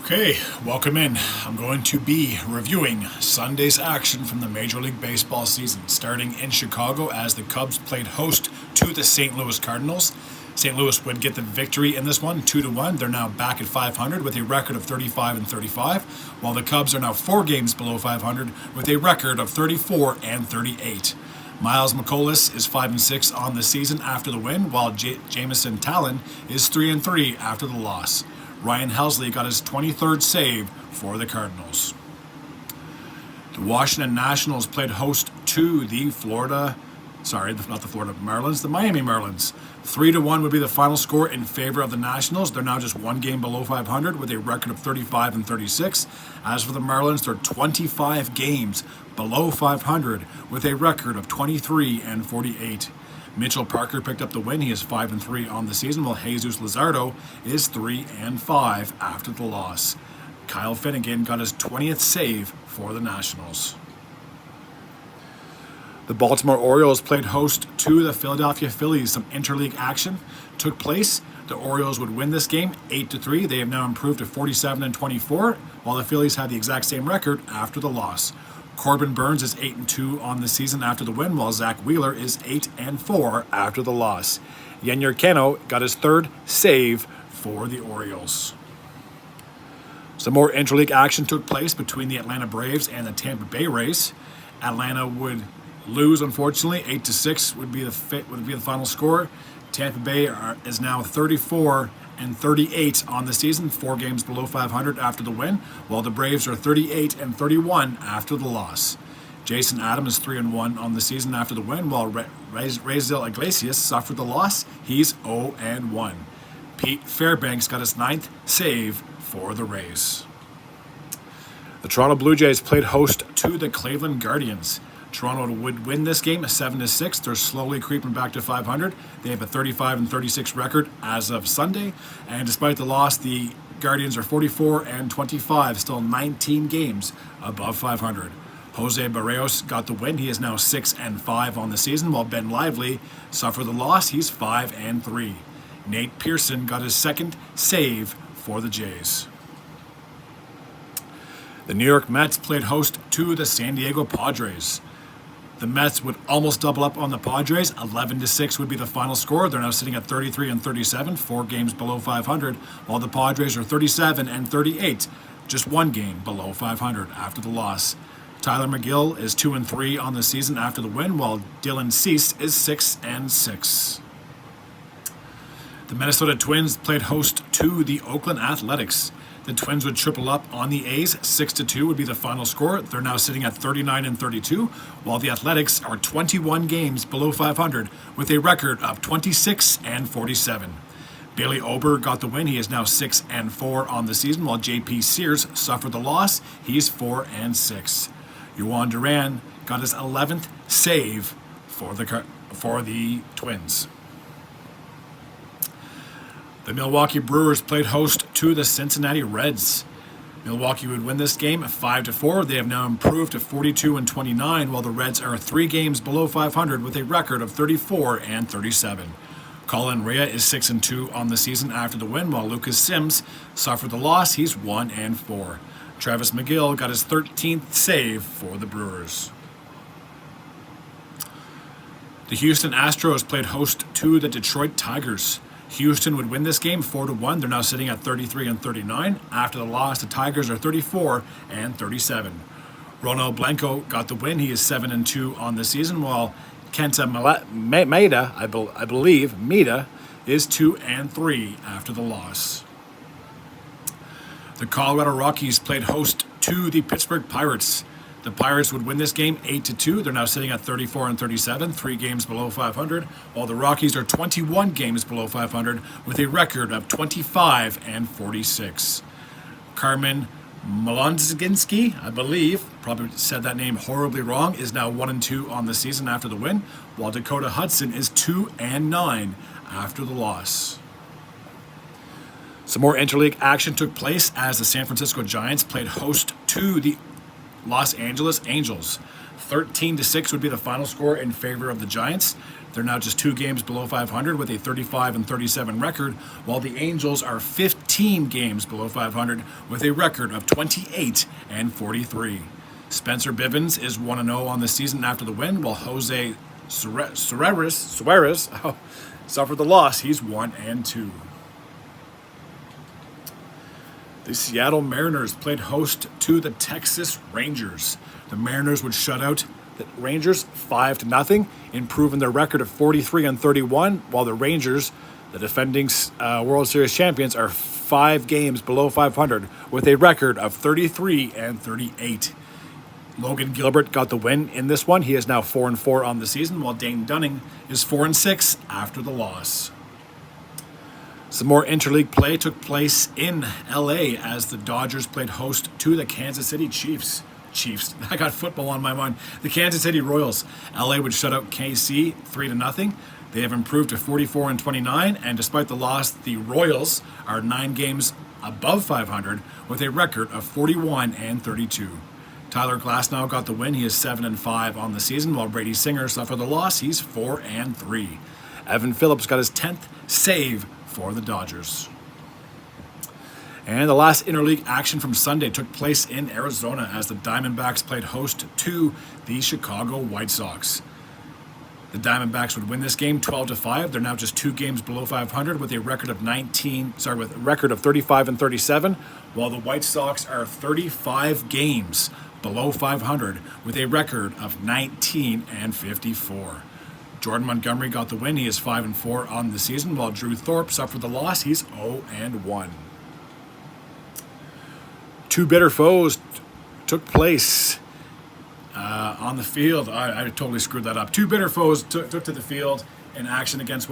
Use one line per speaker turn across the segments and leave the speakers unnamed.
Okay, welcome in. I'm going to be reviewing Sunday's action from the Major League Baseball season, starting in Chicago as the Cubs played host to the St. Louis Cardinals. St. Louis would get the victory in this one, 2-1. They're now back at 500 with a record of 35-35, while the Cubs are now 4 games below 500 with a record of 34-38. Miles McCollum is 5-6 on the season after the win, while Jamison Talon is 3-3 after the loss. Ryan Helsley got his 23rd save for the Cardinals. The Washington Nationals played host to the Marlins, the Miami Marlins. 3-1 would be the final score in favor of the Nationals. They're now just 1 game below 500 with a record of 35-36. As for the Marlins, they're 25 games below 500 with a record of 23-48. Mitchell Parker picked up the win. He is 5-3 on the season, while Jesus Luzardo is 3-5 after the loss. Kyle Finnegan got his 20th save for the Nationals. The Baltimore Orioles played host to the Philadelphia Phillies. Some interleague action took place. The Orioles would win this game 8-3. They have now improved to 47-24, while the Phillies had the exact same record after the loss. Corbin Burns is 8-2 on the season after the win, while Zach Wheeler is 8-4 after the loss. Yennier Cano got his 3rd save for the Orioles. Some more interleague action took place between the Atlanta Braves and the Tampa Bay Rays. Atlanta would lose, unfortunately. 8-6 would be the final score. Tampa Bay is now 34-38 on the season, 4 games below 500 after the win, while the Braves are 38-31 after the loss. Jason Adams is 3-1 on the season after the win, while Raisel Iglesias suffered the loss. He's 0-1. Pete Fairbanks got his 9th save for the Rays. The Toronto Blue Jays played host to the Cleveland Guardians. Toronto would win this game 7-6. They're slowly creeping back to 500. They have a 35-36 record as of Sunday. And despite the loss, the Guardians are 44-25, still 19 games above 500. Jose Barrios got the win. He is now 6-5 on the season, while Ben Lively suffered the loss. He's 5-3. Nate Pearson got his 2nd save for the Jays. The New York Mets played host to the San Diego Padres. The Mets would almost double up on the Padres. 11-6 would be the final score. They're now sitting at 33-37, 4 games below 500, while the Padres are 37-38, just 1 game below 500 after the loss. Tyler McGill is 2-3 on the season after the win, while Dylan Cease is 6-6. The Minnesota Twins played host to the Oakland Athletics. The Twins would triple up on the A's. 6-2 would be the final score. They're now sitting at 39-32, while the Athletics are 21 games below 500 with a record of 26-47. Bailey Ober got the win. He is now 6-4 on the season, while J.P. Sears suffered the loss. He's 4-6. Yohan Duran got his 11th save for the Twins. The Milwaukee Brewers played host to the Cincinnati Reds. Milwaukee would win this game 5-4. They have now improved to 42-29, while the Reds are 3 games below 500 with a record of 34-37. Colin Rea is 6-2 on the season after the win, while Lucas Sims suffered the loss. He's 1-4. Travis McGill got his 13th save for the Brewers. The Houston Astros played host to the Detroit Tigers. Houston would win this game 4-1. They're now sitting at 33-39. After the loss, the Tigers are 34-37. Ronald Blanco got the win. He is 7-2 on the season, while Kenta Maeda is 2-3 after the loss. The Colorado Rockies played host to the Pittsburgh Pirates. The Pirates would win this game 8-2. They're now sitting at 34-37, 3 games below 500, while the Rockies are 21 games below 500 with a record of 25-46. Carmen Mlodzinski, I believe, probably said that name horribly wrong, is now 1-2 on the season after the win, while Dakota Hudson is 2-9 after the loss. Some more interleague action took place as the San Francisco Giants played host to the Los Angeles Angels. 13-6 would be the final score in favor of the Giants. They're now just 2 games below 500 with a 35-37 record, while the Angels are 15 games below 500 with a record of 28-43. Spencer Bivens is 1-0 on the season after the win, while Jose Suarez suffered the loss. He's 1-2. The Seattle Mariners played host to the Texas Rangers. The Mariners would shut out the Rangers 5-0, improving their record of 43-31, while the Rangers, the defending World Series champions, are 5 games below 500 with a record of 33-38. Logan Gilbert got the win in this one. He is now 4-4 on the season, while Dane Dunning is 4-6 after the loss. Some more interleague play took place in LA as the Dodgers played host to the Kansas City Chiefs. I got football on my mind. The Kansas City Royals. LA would shut out KC 3-0. They have improved to 44-29, and despite the loss, the Royals are 9 games above 500 with a record of 41-32. Tyler Glasnow got the win. He is 7-5 on the season, while Brady Singer suffered the loss. He's 4-3. Evan Phillips got his 10th save for the Dodgers. And the last interleague action from Sunday took place in Arizona as the Diamondbacks played host to the Chicago White Sox. The Diamondbacks would win this game 12-5. They're now just 2 games below 500 with a record of 35-37, while the White Sox are 35 games below 500 with a record of 19-54. Jordan Montgomery got the win. He is 5-4 on the season, while Drew Thorpe suffered the loss. He's 0-1. 2 bitter foes took place on the field. I totally screwed that up. 2 bitter foes took to the field in action against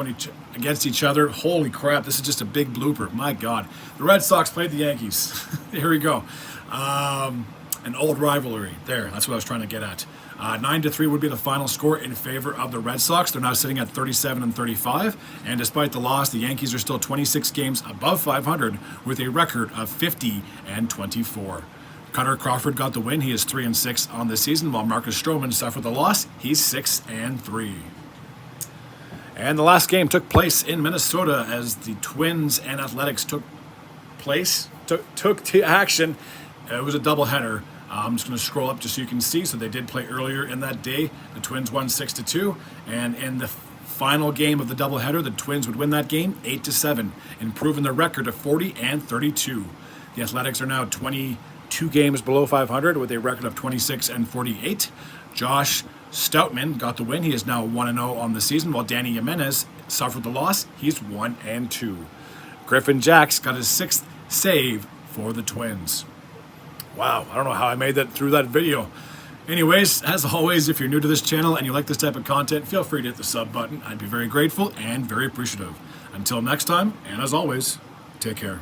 each other. Holy crap, this is just a big blooper. My God. The Red Sox played the Yankees. Here we go. An old rivalry. There, that's what I was trying to get at. 9-3 would be the final score in favor of the Red Sox. They're now sitting at 37-35, and despite the loss, the Yankees are still 26 games above 500 with a record of 50-24. Cutter Crawford got the win. He is 3-6 on the season, while Marcus Stroman suffered the loss. He's 6-3. And the last game took place in Minnesota as the Twins and Athletics took to action. It was a doubleheader. I'm just going to scroll up just so you can see. So they did play earlier in that day. The Twins won 6-2, and in the final game of the doubleheader, the Twins would win that game 8-7, improving their record to 40-32. The Athletics are now 22 games below 500 with a record of 26-48. Josh Stoutman got the win. He is now 1-0 on the season, while Danny Jimenez suffered the loss. He's 1-2. Griffin Jacks got his 6th save for the Twins. Wow, I don't know how I made that through that video. Anyways, as always, if you're new to this channel and you like this type of content, feel free to hit the sub button. I'd be very grateful and very appreciative. Until next time, and as always, take care.